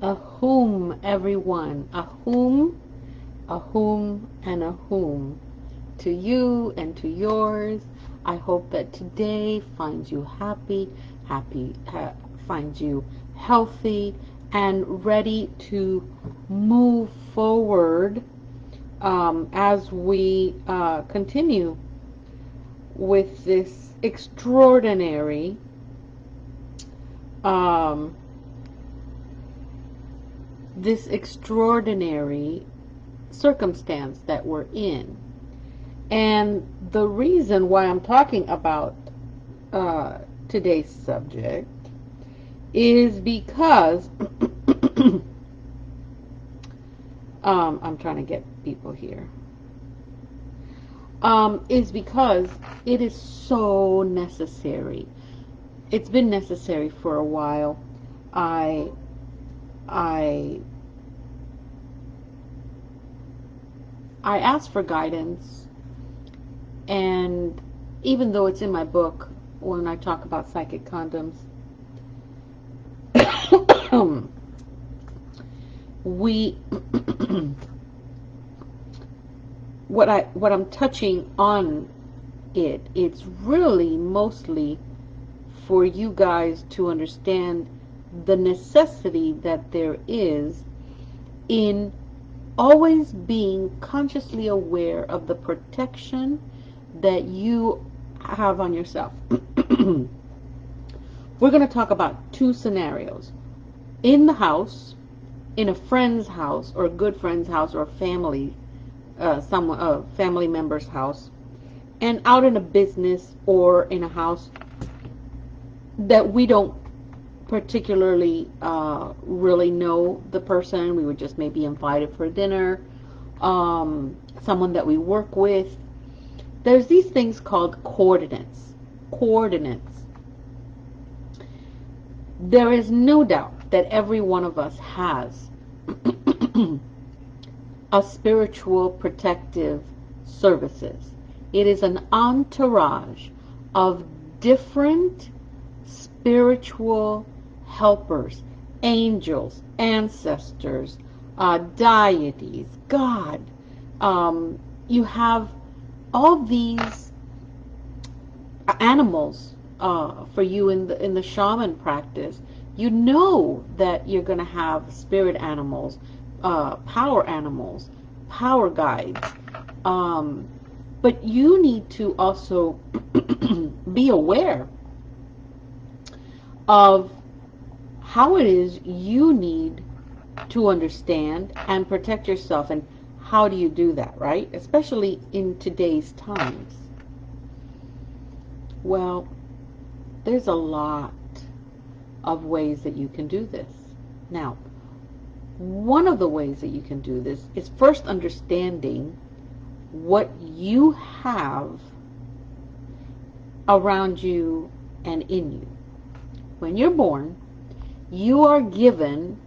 Ahum, everyone. Ahum, and ahum. To you and to yours. I hope that today finds you finds you healthy and ready to move forward as we continue with this extraordinary um, circumstance that we're in. And the reason why I'm talking about today's subject is because I'm trying to get people here. Is because it is so necessary. It's been necessary for a while. I asked for guidance, and even though it's in my book when I talk about psychic condoms, what I'm touching on it's really mostly for you guys to understand the necessity that there is in always being consciously aware of the protection that you have on yourself. We're going to talk about two scenarios. In the house, in a friend's house, or a good friend's house, or a family member's house, and out in a business or in a house that we don't particularly really know the person. We were just maybe invited for dinner. Someone that we work with. There's these things called coordinates. There is no doubt that every one of us has a spiritual protective services. It is an entourage of different spiritual helpers, angels, ancestors, deities, God. You have all these animals for you in the shaman practice. You know that you're going to have spirit animals, power animals, power guides. But you need to also be aware of how it is you need to understand and protect yourself, and how do you do that, right? Especially in today's times. Well, there's a lot of ways that you can do this. Now, one of the ways that you can do this is first understanding what you have around you and in you. When you're born, you are given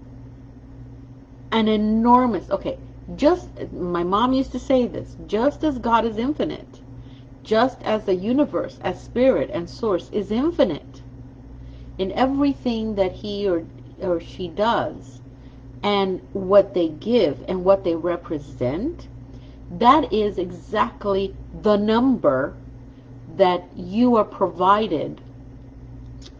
an enormous, just, my mom used to say this, just as God is infinite, just as the universe, as spirit and source is infinite in everything that he or she does, and what they give and what they represent, that is exactly the number that you are provided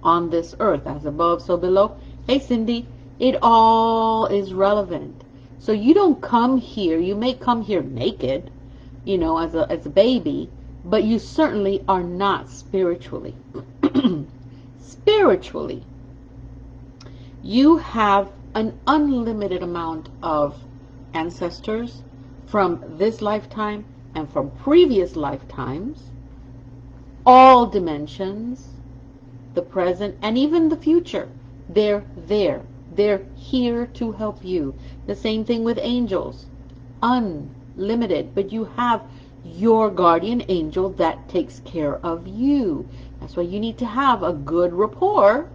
on this earth. As above, so below. Hey, Cindy, it all is relevant. So you don't come here, you may come here naked, as a baby, but you certainly are not spiritually. Spiritually, you have an unlimited amount of ancestors from this lifetime and from previous lifetimes, all dimensions, the present, and even the future. They're there. They're here to help you. The same thing with angels. Unlimited. But you have your guardian angel that takes care of you. That's why you need to have a good rapport,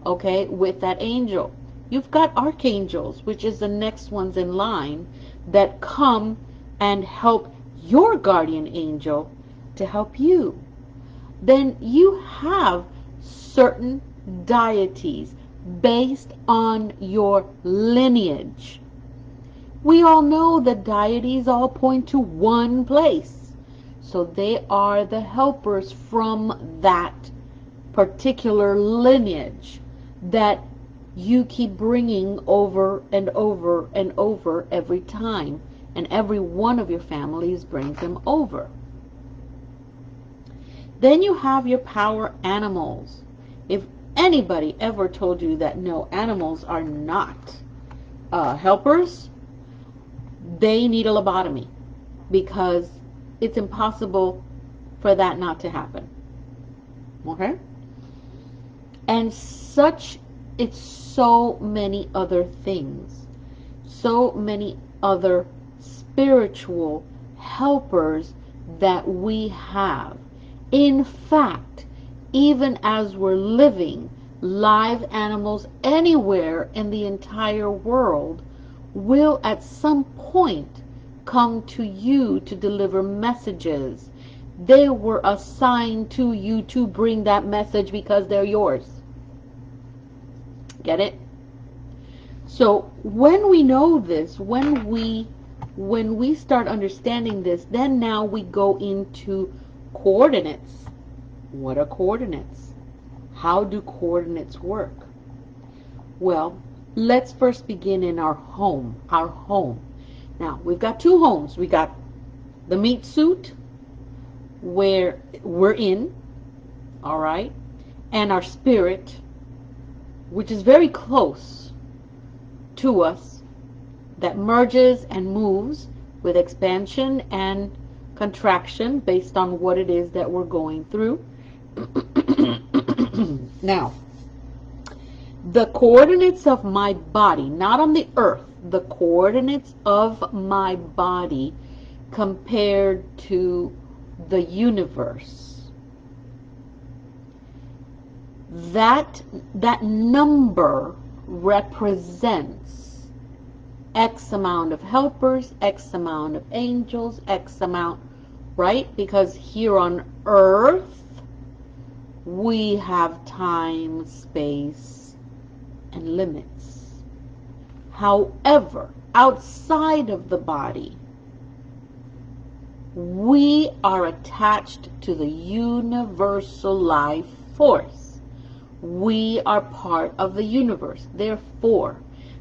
with that angel. You've got archangels, which is the next ones in line, that come and help your guardian angel to help you. Then you have certain deities, based on your lineage. We all know that deities all point to one place. So they are the helpers from that particular lineage that you keep bringing over and over and over every time. And every one of your families brings them over. Then you have your power animals. If anybody ever told you that no, animals are not helpers, they need a lobotomy, because it's impossible for that not to happen. Okay? And it's so many other things, so many other spiritual helpers that we have. In fact, even as we're living, live animals anywhere in the entire world will at some point come to you to deliver messages. They were assigned to you to bring that message because they're yours. Get it? So when we know this, when we start understanding this, then now we go into coordinates. What are coordinates? How do coordinates work? Well, let's first begin in our home. Our home. Now, we've got two homes. We got the meat suit, where we're in, all right, and our spirit, which is very close to us, that merges and moves with expansion and contraction based on what it is that we're going through. Now, the coordinates of my body, not on the earth, the coordinates of my body compared to the universe, that number represents X amount of helpers, X amount of angels, X amount, right? Because here on earth, we have time, space, and limits. However, outside of the body, we are attached to the universal life force. We are part of the universe. Therefore,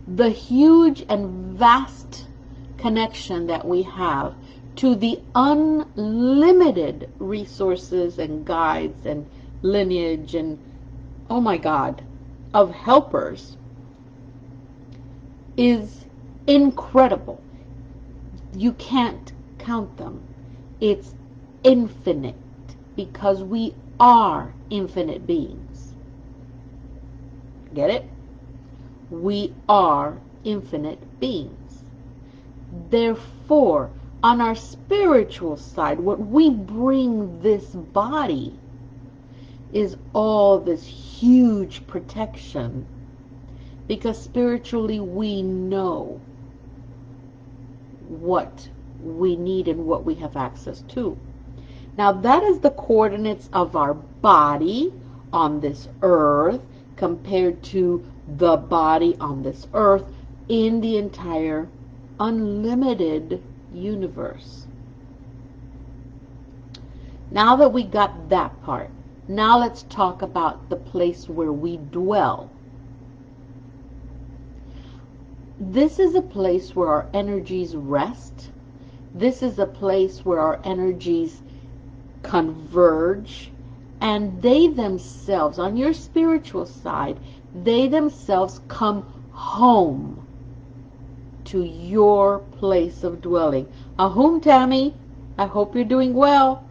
the huge and vast connection that we have to the unlimited resources and guides and lineage and, oh my God, of helpers is incredible. You can't count them. It's infinite, because we are infinite beings. Get it? We are infinite beings. Therefore, on our spiritual side, what we bring this body is all this huge protection, because spiritually we know what we need and what we have access to. Now, that is the coordinates of our body on this earth compared to the body on this earth in the entire unlimited universe. Now that we got that part, now let's talk about the place where we dwell. This is a place where our energies rest. This is a place where our energies converge, and they themselves, on your spiritual side, they themselves come home to your place of dwelling. Ahum, Tammy. I hope you're doing well.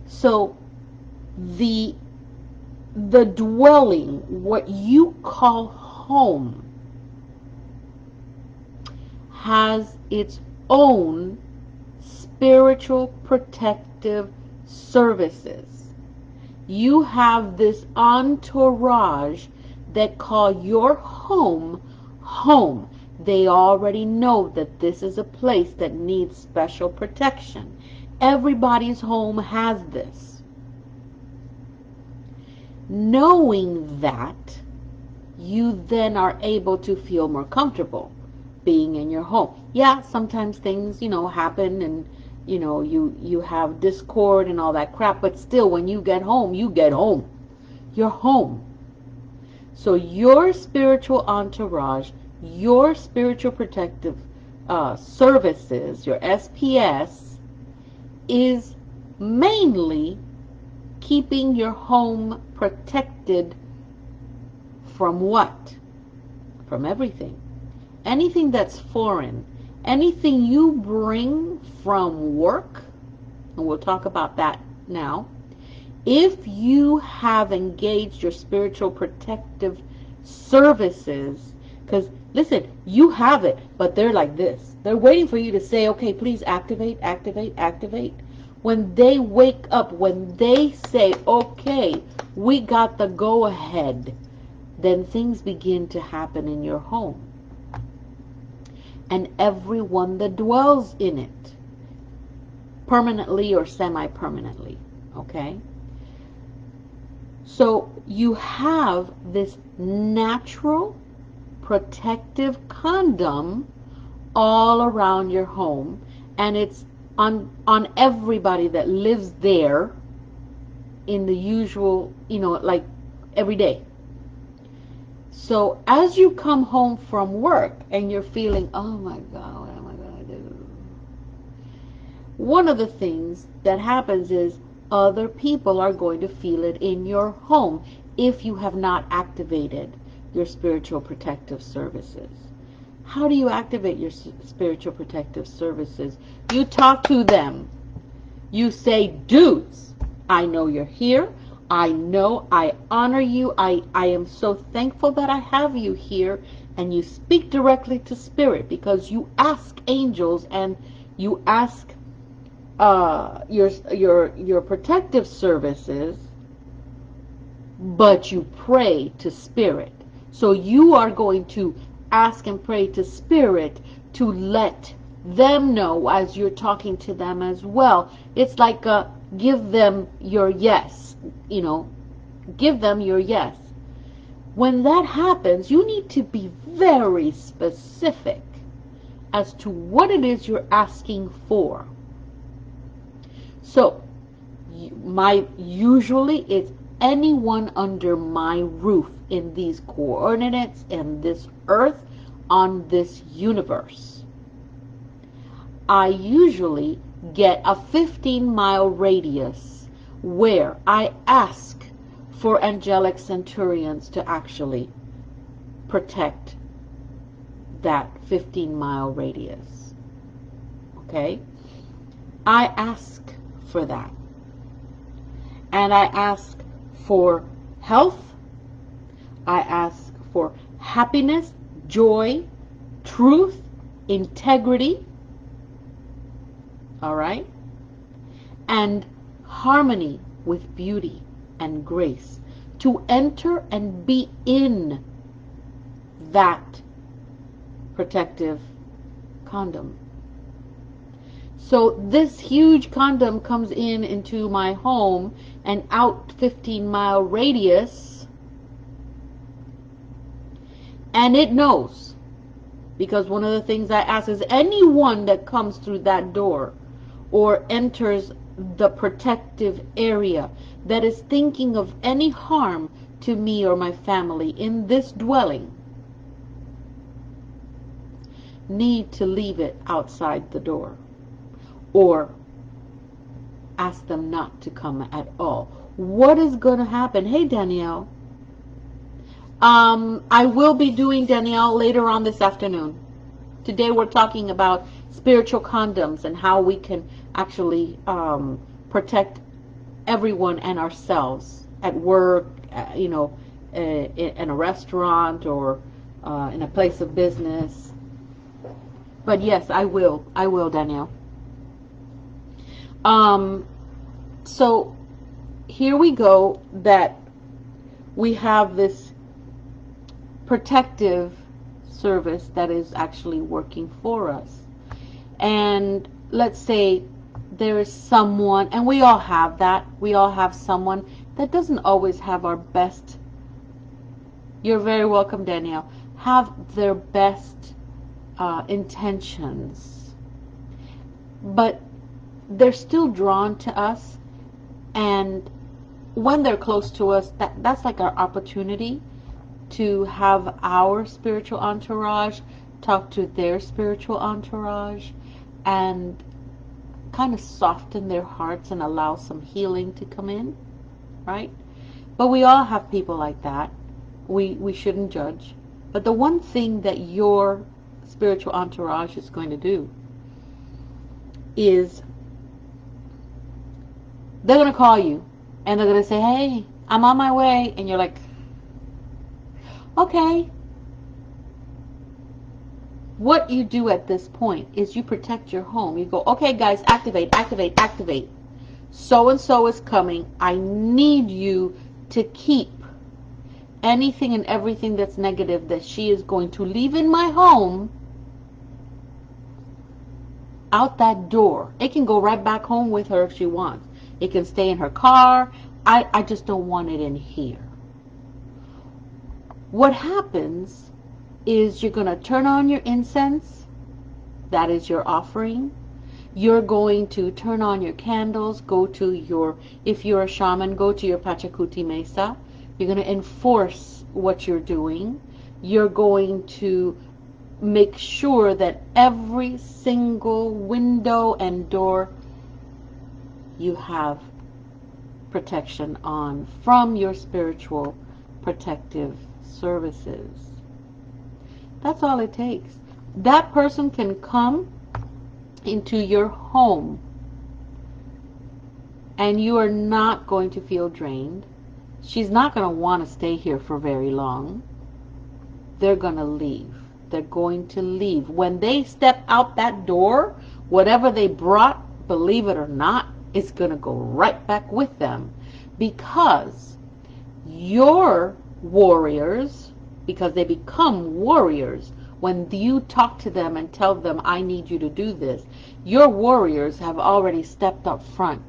So the dwelling, what you call home, has its own spiritual protective services. You have this entourage that call your home home. They already know that this is a place that needs special protection. Everybody's home has this. Knowing that, you then are able to feel more comfortable being in your home. Yeah, sometimes things, happen, and you have discord and all that crap, but still, when you get home, you're home. So your spiritual entourage, your spiritual protective services, your SPS, is mainly keeping your home protected from what? From everything. Anything that's foreign, anything you bring from work, and we'll talk about that now. If you have engaged your spiritual protective services, because listen, you have it, but they're like this. They're waiting for you to say, okay, please activate, activate, activate. When they wake up, when they say, okay, we got the go ahead, then things begin to happen in your home. And everyone that dwells in it, permanently or semi-permanently, okay? So you have this natural protective condom all around your home, and it's on everybody that lives there in the usual, like every day. So as you come home from work and you're feeling, oh my God, what am I going to do? One of the things that happens is other people are going to feel it in your home if you have not activated your spiritual protective services. How do you activate your spiritual protective services? You talk to them. You say, dudes, I know you're here. I know I honor you. I am so thankful that I have you here. And you speak directly to spirit, because you ask angels and you ask your protective services, but you pray to spirit. So you are going to ask and pray to spirit to let them know as you're talking to them as well. It's like give them your yes, give them your yes. When that happens, you need to be very specific as to what it is you're asking for. So usually it's anyone under my roof in these coordinates, in this earth, on this universe. I usually get a 15-mile radius where I ask for angelic centurions to actually protect that 15-mile radius. Okay? I ask for that. And I ask for health. I ask for happiness, joy, truth, integrity. All right? And harmony with beauty and grace to enter and be in that protective condom. So this huge condom comes into my home and out 15-mile radius, and it knows, because one of the things I ask is anyone that comes through that door or enters the protective area that is thinking of any harm to me or my family in this dwelling need to leave it outside the door, or ask them not to come at all. What is going to happen? Hey, Danielle. I will be doing, Danielle, later on this afternoon. Today we're talking about spiritual condoms and how we can actually protect everyone and ourselves at work, in a restaurant, or in a place of business. But yes, I will, Danielle. So here we go, that we have this protective service that is actually working for us. And let's say there is someone, and we all have that, we all have someone that doesn't always have our best, you're very welcome, Danielle, have their best intentions, but they're still drawn to us. And when they're close to us, that's like our opportunity to have our spiritual entourage talk to their spiritual entourage and kind of soften their hearts and allow some healing to come in, right? But we all have people like that. We shouldn't judge. But the one thing that your spiritual entourage is going to do is they're going to call you and they're going to say, hey, I'm on my way. And you're like, okay. What you do at this point is you protect your home. You go, okay, guys, activate, activate, activate. So-and-so is coming. I need you to keep anything and everything that's negative that she is going to leave in my home out that door. It can go right back home with her if she wants. It can stay in her car. I just don't want it in here. What happens is you're going to turn on your incense. That is your offering. You're going to turn on your candles. Go to your, if you're a shaman, go to your Pachacuti Mesa. You're going to enforce what you're doing. You're going to make sure that every single window and door you have protection on from your spiritual protective services. That's all it takes. That person can come into your home and you are not going to feel drained. She's not going to want to stay here for very long. They're going to leave. They're going to leave. When they step out that door, whatever they brought, believe it or not, is going to go right back with them, because your warriors, because they become warriors when you talk to them and tell them, I need you to do this, your warriors have already stepped up front.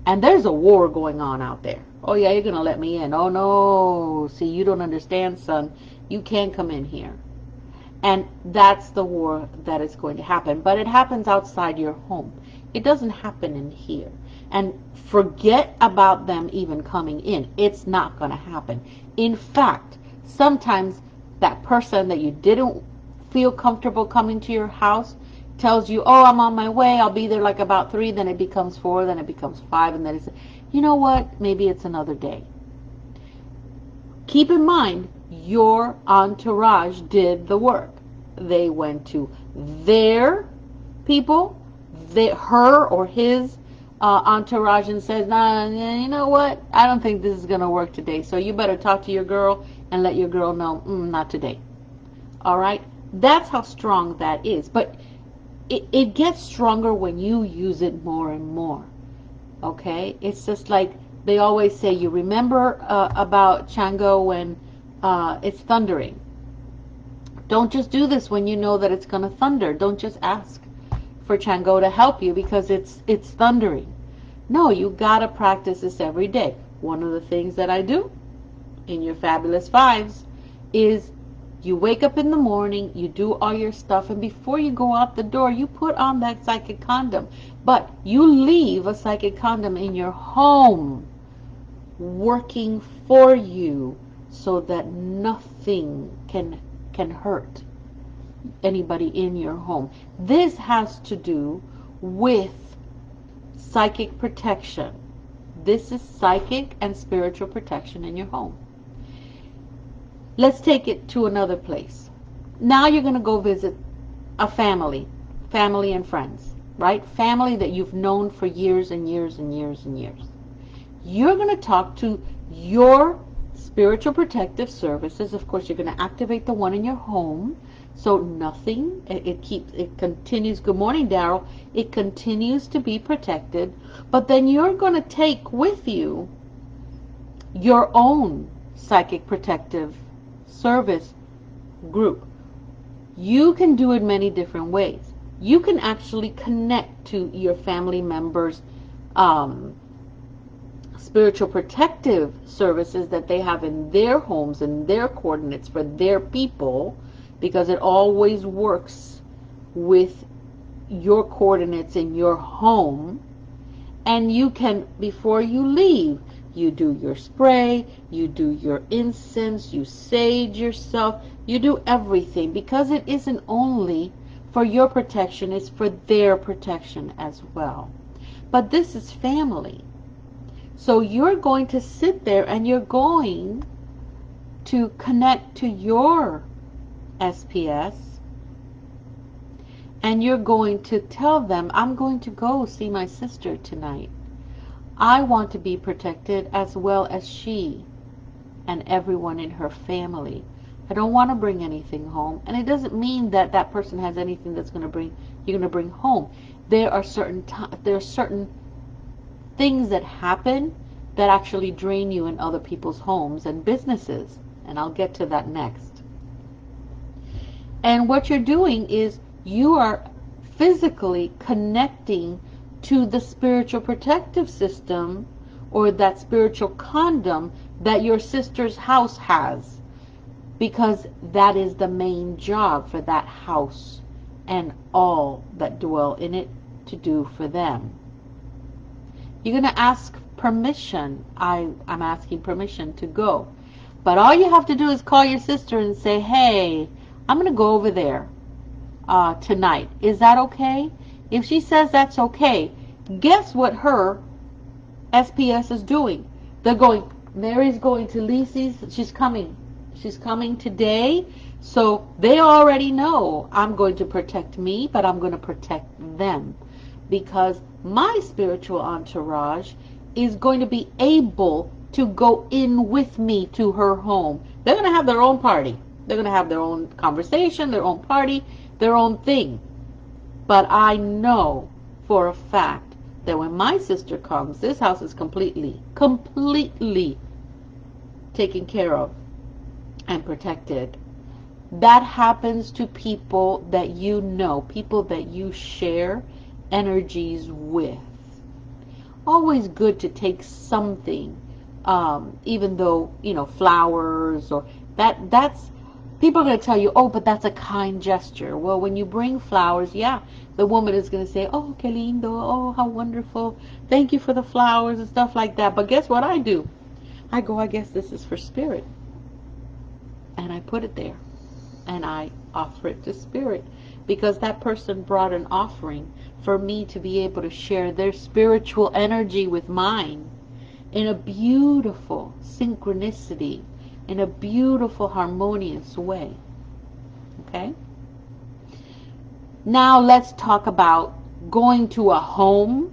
And there's a war going on out there. Oh yeah, you're going to let me in. Oh no, see, you don't understand, son. You can't come in here. And that's the war that is going to happen. But it happens outside your home. It doesn't happen in here. And forget about them even coming in. It's not going to happen. In fact, sometimes that person that you didn't feel comfortable coming to your house tells you, oh, I'm on my way. I'll be there like about 3. Then it becomes 4. Then it becomes 5. And then it's, you know what? Maybe it's another day. Keep in mind, your entourage did the work. They went to their people, her or his entourage, and says, nah, you know what? I don't think this is going to work today. So you better talk to your girl and let your girl know, not today. All right? That's how strong that is. But it gets stronger when you use it more and more. Okay? It's just like they always say, you remember about Chango when it's thundering. Don't just do this when you know that it's going to thunder. Don't just ask for Chango to help you because it's thundering. No, you got to practice this every day. One of the things that I do in your Fabulous Fives is you wake up in the morning, you do all your stuff, and before you go out the door, you put on that psychic condom. But you leave a psychic condom in your home working for you so that nothing can hurt anybody in your home. This has to do with psychic protection. This is psychic and spiritual protection in your home. Let's take it to another place. Now you're going to go visit a family and friends, right? Family that you've known for years and years and years and years. You're going to talk to your spiritual protective services. Of course, you're going to activate the one in your home, so nothing, it continues. Good morning, Daryl. It continues to be protected, but then you're going to take with you your own psychic protective service group. You can do it many different ways. You can actually connect to your family members' spiritual protective services that they have in their homes and their coordinates for their people, because it always works with your coordinates in your home. And you can, before you leave, you do your spray, you do your incense, you sage yourself, you do everything, because it isn't only for your protection, it's for their protection as well. But this is family. So you're going to sit there and you're going to connect to your SPS, and you're going to tell them, I'm going to go see my sister tonight. I want to be protected as well as she and everyone in her family. I don't want to bring anything home. And it doesn't mean that that person has anything that's going to bring you're going to bring home. There are certain things that happen that actually drain you in other people's homes and businesses. And I'll get to that next. And what you're doing is you are physically connecting to the spiritual protective system, or that spiritual condom that your sister's house has, because that is the main job for that house and all that dwell in it to do for them. You're going to ask permission. I'm asking permission to go. But all you have to do is call your sister and say, hey, I'm going to go over there tonight. Is that okay? If she says that's okay, guess what her SPS is doing? They're going, Mary's going to Lisi's. She's coming. She's coming today. So they already know I'm going to protect me, but I'm going to protect them, because my spiritual entourage is going to be able to go in with me to her home. They're going to have their own party. They're going to have their own conversation, their own party, their own thing. But I know for a fact that when my sister comes, this house is completely taken care of and protected. That happens to people that you know, people that you share energies with. Always good to take something, even though, flowers or that's, people are going to tell you, oh, but that's a kind gesture. Well, when you bring flowers, yeah, the woman is going to say, oh, que lindo, oh, how wonderful, thank you for the flowers and stuff like that. But guess what I do? I go, I guess this is for spirit. And I put it there. And I offer it to spirit, because that person brought an offering for me to be able to share their spiritual energy with mine in a beautiful synchronicity, in a beautiful harmonious way. Okay? Now let's talk about going to a home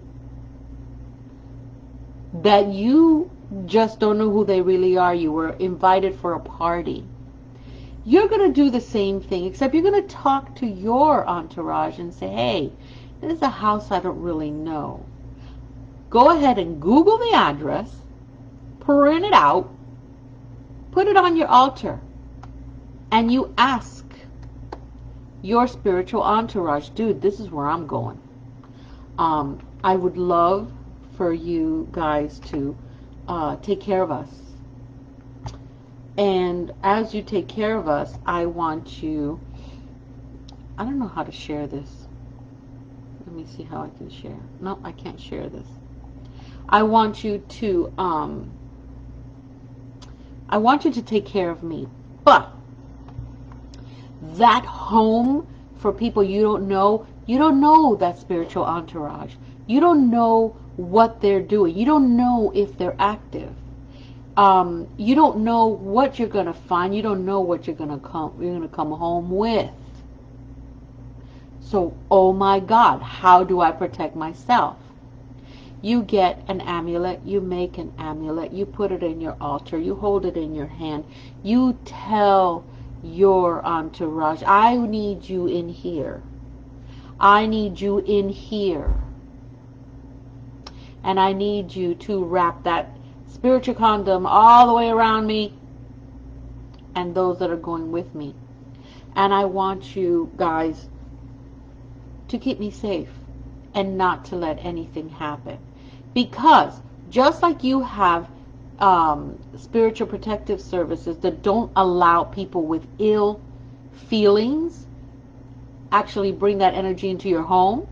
that you just don't know who they really are. You were invited for a party. You're going to do the same thing, except you're going to talk to your entourage and say, hey, this is a house I don't really know. Go ahead and Google the address, print it out, put it on your altar, and you ask your spiritual entourage, dude, this is where I'm going. I would love for you guys to take care of us. And as you take care of us, I want you, I don't know how to share this. Let me see how I can share. No, I can't share this. I want you to take care of me. But that home for people you don't know that spiritual entourage. You don't know what they're doing. You don't know if they're active. You don't know what you're going to find. You don't know what you're going to come home with. So, oh my God, how do I protect myself? You get an amulet, you make an amulet, you put it in your altar, you hold it in your hand, you tell your entourage, I need you in here. I need you in here. And I need you to wrap that spiritual condom all the way around me and those that are going with me. And I want you guys to keep me safe and not to let anything happen. Because Just like you have spiritual protective services that don't allow people with ill feelings actually bring that energy into your home,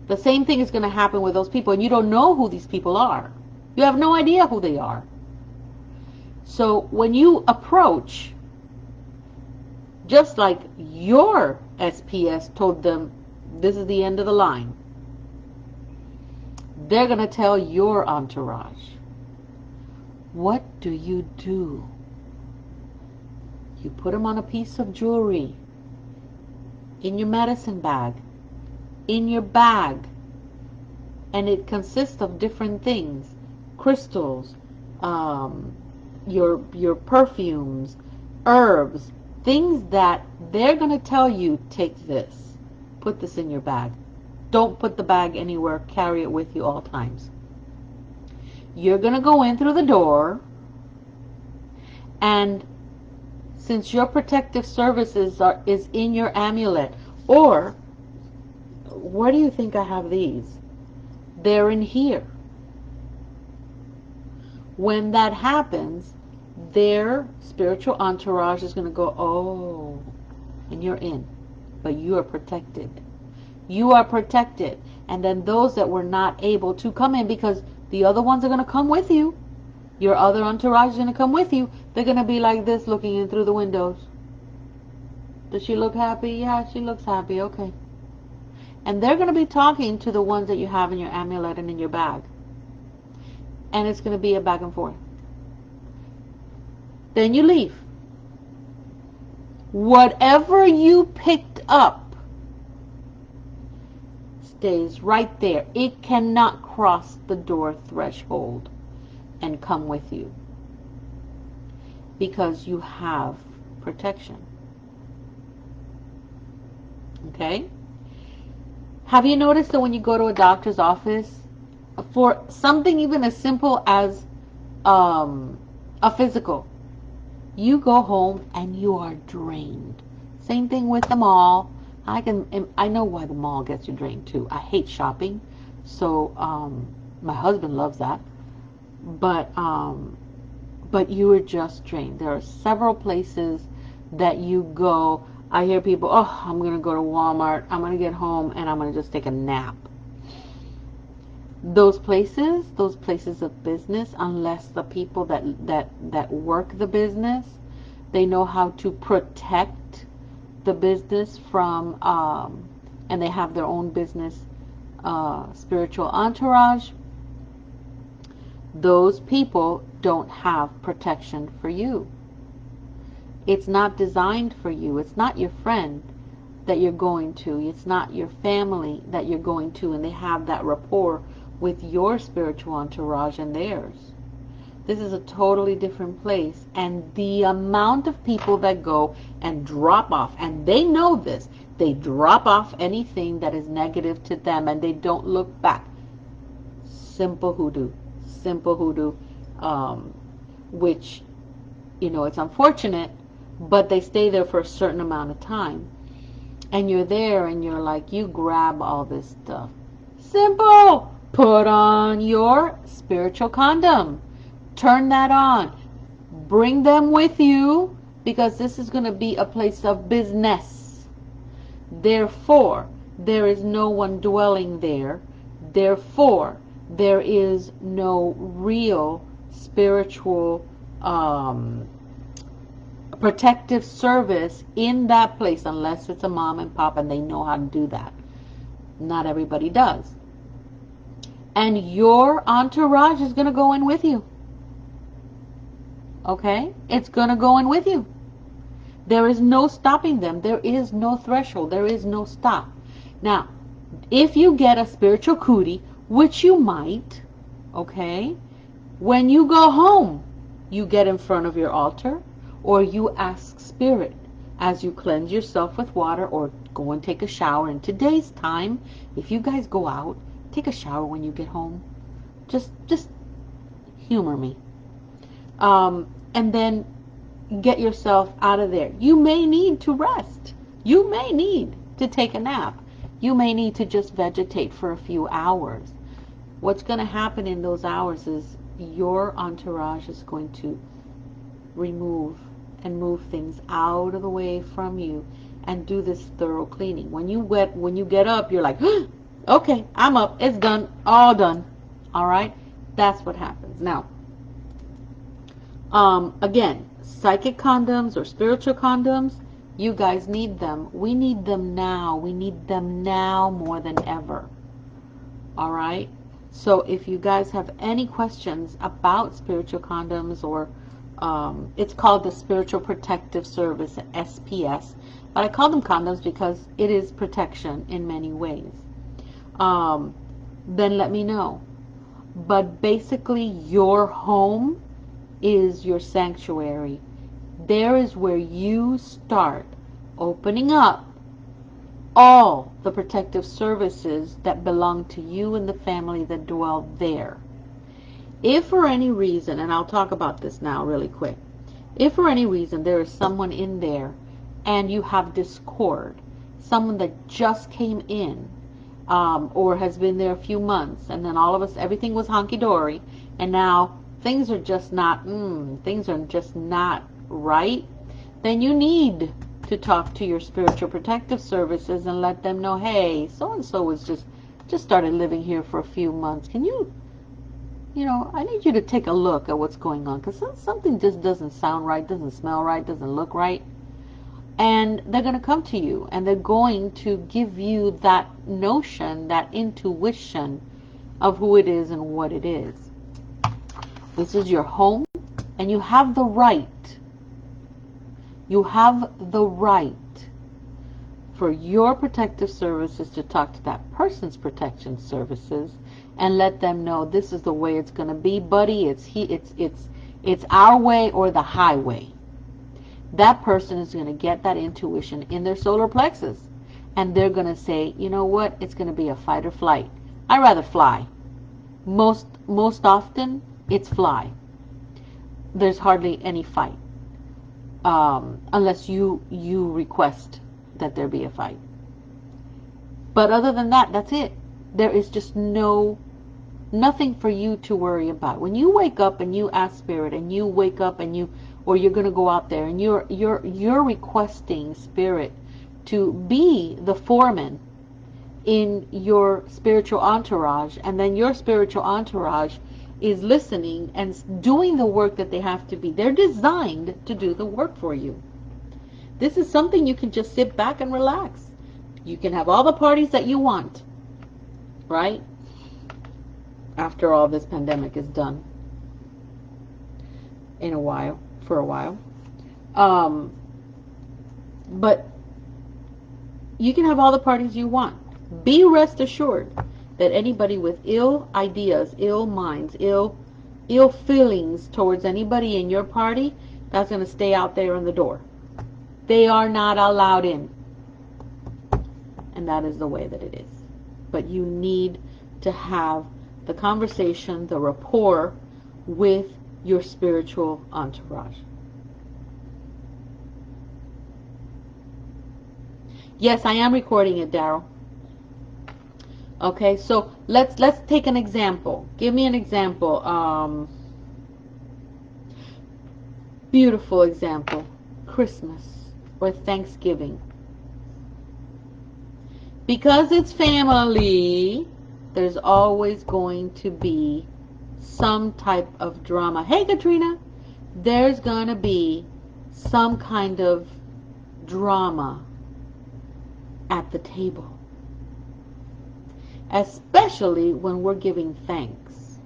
the same thing is going to happen with those people, and you don't know who these people are. You have no idea who they are. So when you approach, just like your SPS told them, this is the end of the line, they're going to tell your entourage. What do? You put them on a piece of jewelry, in your medicine bag, in your bag, and it consists of different things, crystals, your perfumes, herbs, things that they're going to tell you, take this, put this in your bag. Don't put the bag anywhere, carry it with you all times. You're going to go in through the door, and since your protective services is in your amulet, or where do you think I have these? They're in here. When that happens, their spiritual entourage is going to go, oh, and you're in, but you are protected. You are protected. And then those that were not able to come in, because the other ones are going to come with you, your other entourage is going to come with you, they're going to be like this, looking in through the windows. Does she look happy? Yeah, she looks happy. Okay. And they're going to be talking to the ones that you have in your amulet and in your bag. And it's going to be a back and forth. Then you leave. Whatever you picked up stays right there. It cannot cross the door threshold and come with you, because you have protection. Okay? Have you noticed that when you go to a doctor's office, for something even as simple as a physical, you go home and you are drained? Same thing with the mall. I know why the mall gets you drained too. I hate shopping, so my husband loves that. But you are just drained. There are several places that you go. I hear people, oh, I'm going to go to Walmart, I'm going to get home, and I'm going to just take a nap. Those places of business, unless the people that work the business, they know how to protect the business from, and they have their own business spiritual entourage, those people don't have protection for you. It's not designed for you. It's not your friend that you're going to. It's not your family that you're going to, and they have that rapport with your spiritual entourage and theirs. This is a totally different place. And the amount of people that go and drop off, and they know this, they drop off anything that is negative to them and they don't look back. Simple hoodoo. Simple hoodoo. Which, it's unfortunate, but they stay there for a certain amount of time. And you're there and you're like, you grab all this stuff. Simple! Put on your spiritual condom. Turn that on. Bring them with you, because this is going to be a place of business. Therefore, there is no one dwelling there. Therefore, there is no real spiritual protective service in that place, unless it's a mom and pop and they know how to do that. Not everybody does. And your entourage is going to go in with you. Okay? It's going to go in with you. There is no stopping them. There is no threshold. There is no stop. Now, if you get a spiritual cootie, which you might, okay, when you go home, you get in front of your altar, or you ask Spirit as you cleanse yourself with water, or go and take a shower. In today's time, if you guys go out, take a shower when you get home. Just humor me. And then get yourself out of there. You may need to rest. You may need to take a nap. You may need to just vegetate for a few hours. what's going to happen in those hours is your entourage is going to remove and move things out of the way from you and do this thorough cleaning. When you get up, you're like, okay, I'm up, it's done, all done. All right, that's what happens. Now, again, psychic condoms or spiritual condoms, you guys need them. We need them now. We need them now more than ever. All right. So if you guys have any questions about spiritual condoms, or it's called the Spiritual Protective Service, SPS, but I call them condoms because it is protection in many ways. Then let me know. But basically, your home is your sanctuary. There is where you start opening up all the protective services that belong to you and the family that dwell there. If for any reason, and I'll talk about this now really quick, if for any reason there is someone in there and you have discord, someone that just came in, or has been there a few months, and then all of us, everything was hunky-dory, and now things are just not right, then you need to talk to your spiritual protective services and let them know, hey, so-and-so was just started living here for a few months. Can you I need you to take a look at what's going on, because something just doesn't sound right, doesn't smell right, doesn't look right. And they're going to come to you, and they're going to give you that notion, that intuition of who it is and what it is. This is your home, and you have the right. You have the right for your protective services to talk to that person's protection services and let them know this is the way it's going to be, buddy. It's our way or the highway. That person is going to get that intuition in their solar plexus, and they're going to say, you know what, it's going to be a fight or flight. I'd rather fly. Most often, it's fly. There's hardly any fight, unless you request that there be a fight. But other than that, that's it. There is just nothing for you to worry about. When you wake up and you ask Spirit, and you wake up and or you're going to go out there and you're requesting Spirit to be the foreman in your spiritual entourage, and then your spiritual entourage is listening and doing the work that they have to be. They're designed to do the work for you. This is something you can just sit back and relax. You can have all the parties that you want, right? After all this pandemic is done, for a while. But you can have all the parties you want. Be rest assured that anybody with ill ideas, ill minds, ill feelings towards anybody in your party, that's going to stay out there in the door. They are not allowed in. And that is the way that it is. But you need to have the conversation, the rapport with your spiritual entourage. Yes, I am recording it, Daryl. Okay, so let's take an example. Give me an example. Beautiful example. Christmas or Thanksgiving. Because it's family, there's always going to be some type of drama. Hey, Katrina, there's going to be some kind of drama at the table. Especially when we're giving thanks.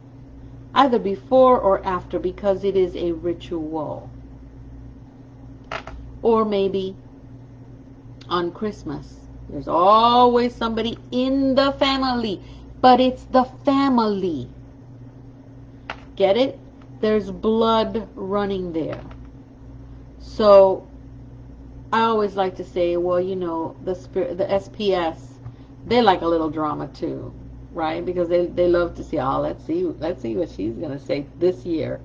Either before or after, because it is a ritual. Or maybe on Christmas. There's always somebody in the family. But it's the family. Get it? There's blood running there. So I always like to say, well, the SPS, they like a little drama too, right? Because they love to see, let's see what she's going to say this year,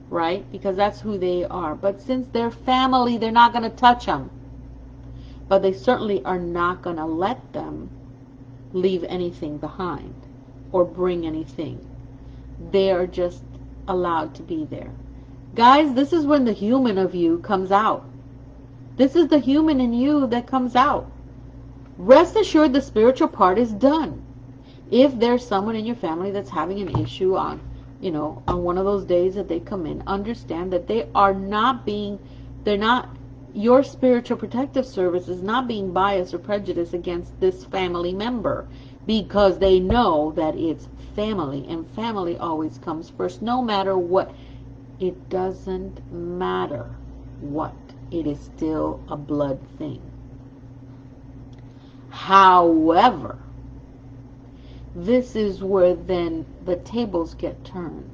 right? Because that's who they are. But since they're family, they're not going to touch them. But they certainly are not going to let them leave anything behind. or bring anything. They are just allowed to be there. Guys, this is when the human of you comes out. This is the human in you that comes out. Rest assured the spiritual part is done. If there's someone in your family that's having an issue on, on one of those days that they come in, understand that your spiritual protective service is not being biased or prejudiced against this family member, because they know that it's family, and family always comes first, no matter what. It doesn't matter what. It is still a blood thing. However, this is where then the tables get turned.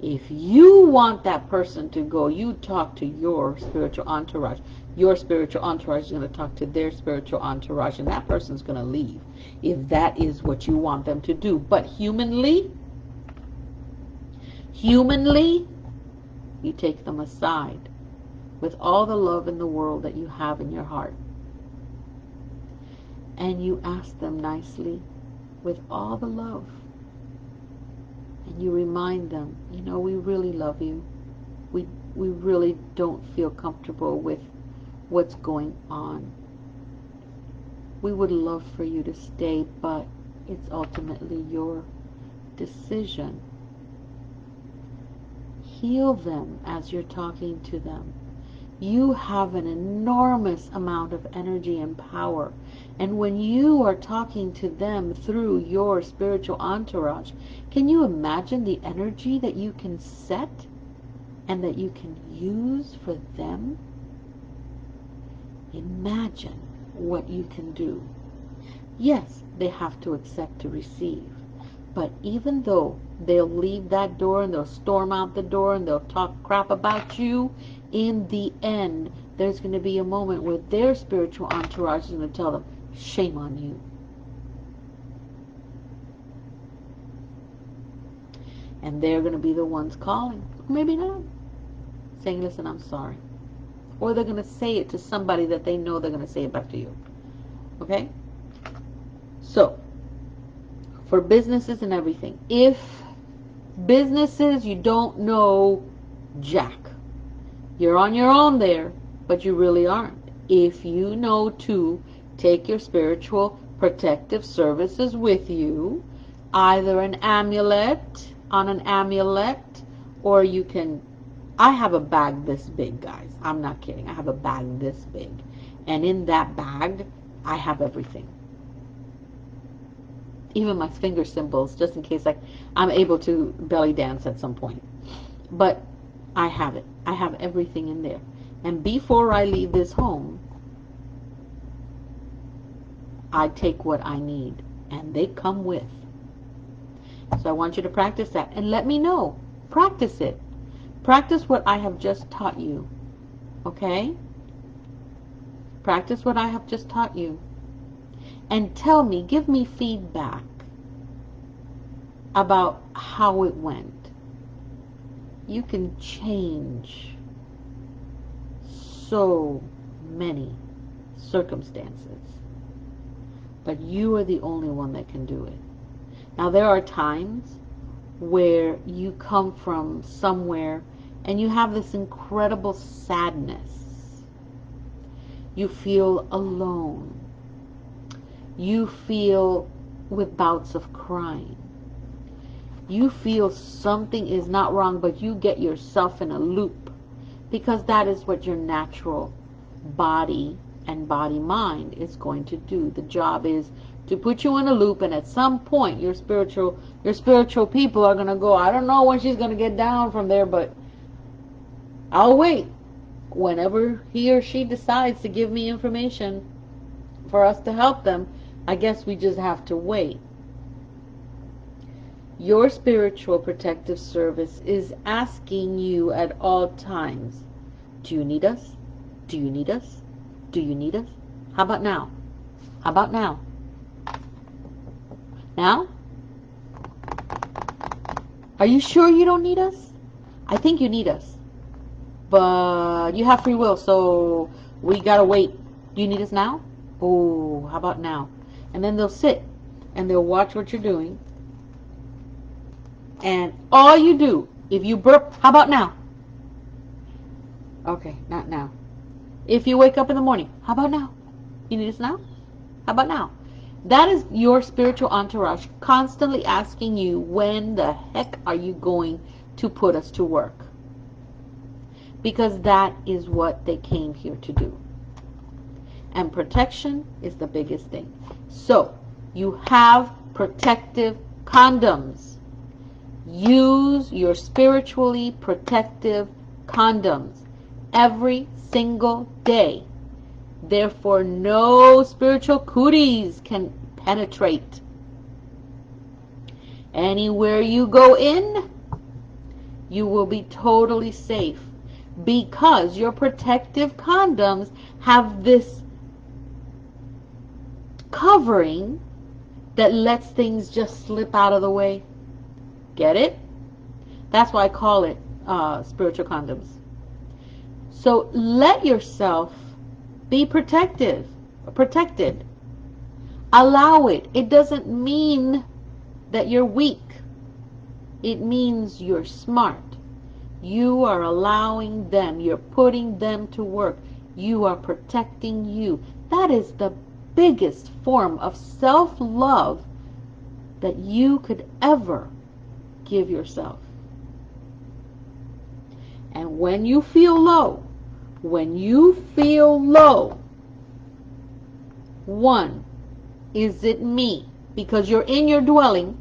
If you want that person to go, you talk to your spiritual entourage. Your spiritual entourage is going to talk to their spiritual entourage, and that person's going to leave if that is what you want them to do. But humanly, you take them aside with all the love in the world that you have in your heart, and you ask them nicely with all the love, and you remind them, we really love you. We really don't feel comfortable with what's going on. We would love for you to stay, but it's ultimately your decision. Heal them as you're talking to them. You have an enormous amount of energy and power. And when you are talking to them through your spiritual entourage, can you imagine the energy that you can set and that you can use for them? Imagine what you can do. Yes, they have to accept to receive. But even though they'll leave that door and they'll storm out the door and they'll talk crap about you, in the end, there's going to be a moment where their spiritual entourage is going to tell them, shame on you. And they're going to be the ones calling. Maybe not. Saying, listen, I'm sorry. Or they're going to say it to somebody that they know they're going to say it back to you. Okay? So, for businesses and everything, if businesses, you don't know jack, you're on your own there, but you really aren't. If you know to take your spiritual protective services with you, either an amulet, or you can, I have a bag this big, guys. I'm not kidding. I have a bag this big. And in that bag, I have everything. Even my finger symbols, just in case I'm able to belly dance at some point. But I have it. I have everything in there. And before I leave this home, I take what I need. And they come with. So I want you to practice that. And let me know. Practice it. Practice what I have just taught you. Okay? Practice what I have just taught you. And tell me, give me feedback about how it went. You can change so many circumstances, but you are the only one that can do it. Now, there are times where you come from somewhere and you have this incredible sadness. You feel alone. You feel with bouts of crying. You feel something is not wrong, but you get yourself in a loop, because that is what your natural body and body-mind is going to do. The job is to put you in a loop, and at some point your spiritual people are going to go, I don't know when she's going to get down from there, but I'll wait. Whenever he or she decides to give me information for us to help them, I guess we just have to wait. Your spiritual protective service is asking you at all times, do you need us? Do you need us? Do you need us? How about now? How about now? Now? Are you sure you don't need us? I think you need us. But you have free will, so we gotta wait. Do you need us now? Oh, how about now? And then they'll sit and they'll watch what you're doing. And all you do, if you burp, how about now? Okay, not now. If you wake up in the morning, how about now? You need this now? How about now? That is your spiritual entourage constantly asking you, when the heck are you going to put us to work? Because that is what they came here to do. And protection is the biggest thing. So, you have protective condoms. Use your spiritually protective condoms every single day. Therefore, no spiritual cooties can penetrate. Anywhere you go in, you will be totally safe, because your protective condoms have this covering that lets things just slip out of the way. Get it? That's why I call it spiritual condoms. So let yourself be protected. Allow it. It doesn't mean that you're weak. It means you're smart. You are allowing them. You're putting them to work. You are protecting you. That is the biggest form of self-love that you could ever give yourself. And when you feel low, one, is it me? Because you're in your dwelling,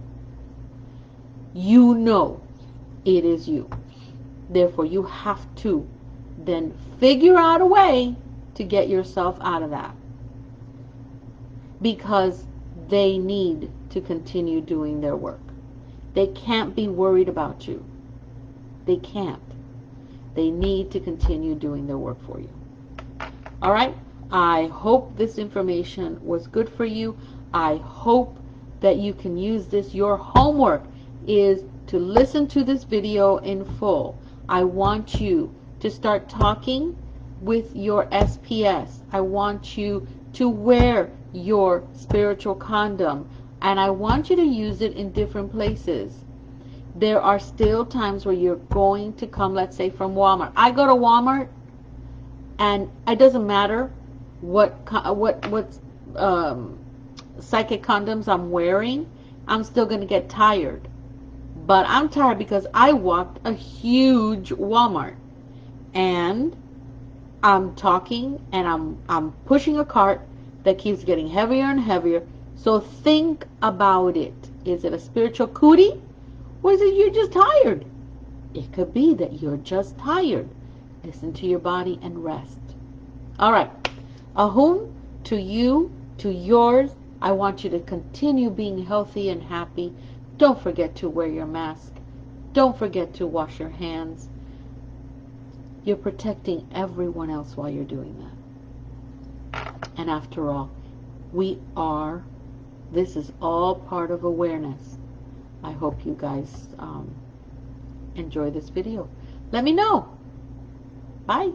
you know it is you. Therefore, you have to then figure out a way to get yourself out of that. Because they need to continue doing their work. They can't be worried about you. They can't. They need to continue doing their work for you. All right? I hope this information was good for you. I hope that you can use this. Your homework is to listen to this video in full. I want you to start talking with your SPS. I want you to wear your spiritual condom, and I want you to use it in different places. There are still times where you're going to come, let's say, from Walmart. I go to Walmart, and it doesn't matter what psychic condoms I'm wearing, I'm still going to get tired. But I'm tired because I walked a huge Walmart, and I'm talking, and I'm pushing a cart that keeps getting heavier and heavier. So think about it. Is it a spiritual cootie? Or is it you're just tired? It could be that you're just tired. Listen to your body and rest. All right. Ahun, to you, to yours, I want you to continue being healthy and happy. Don't forget to wear your mask. Don't forget to wash your hands. You're protecting everyone else while you're doing that. And after all, this is all part of awareness. I hope you guys enjoy this video. Let me know. Bye.